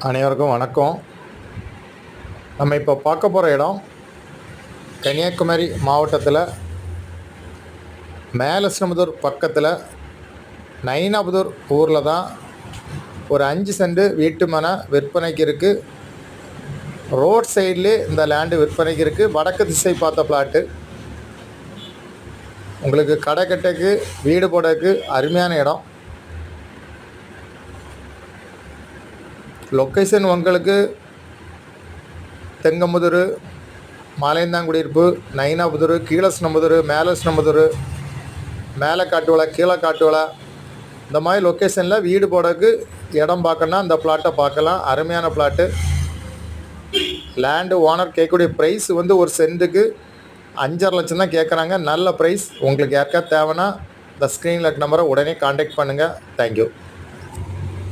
அனைவருக்கும் வணக்கம். நம்ம இப்போ பார்க்க போகிற இடம் கன்னியாகுமரி மாவட்டத்தில் மேலஸ்ரமதூர் பக்கத்தில் நயினாபுதூர் ஊரில் தான் ஒரு 5 சென்ட் வீட்டு மனை விற்பனைக்கு இருக்குது. ரோட் சைட்லேயே இந்த லேண்டு விற்பனைக்கு இருக்குது. வடக்கு திசை பார்த்த பிளாட்டு. உங்களுக்கு கடை கட்டைக்கு வீடு போடக்கு அருமையான இடம். லொக்கேஷன் உங்களுக்கு தெங்கம்புதூர், மாலையந்தாங்குடியிருப்பு, நயினாபுதூர், கீழஸ்ரமதூர், மேலஸ்ரமதூர், மேலே காட்டுவலை, கீழே காட்டுவலை, இந்த மாதிரி லொக்கேஷனில் வீடு போடக்கு இடம் பார்க்கணுன்னா இந்த பிளாட்டை பார்க்கலாம். அருமையான பிளாட்டு. லேண்டு ஓனர் கேட்கக்கூடிய ப்ரைஸ் வந்து ஒரு சென்ட்டுக்கு 5.5 லட்சம் தான் கேட்குறாங்க. நல்ல ப்ரைஸ். உங்களுக்கு யாருக்கா தேவைன்னா இந்த ஸ்க்ரீனில் இருக்க நம்பரை உடனே கான்டாக்ட் பண்ணுங்கள். தேங்க்யூ.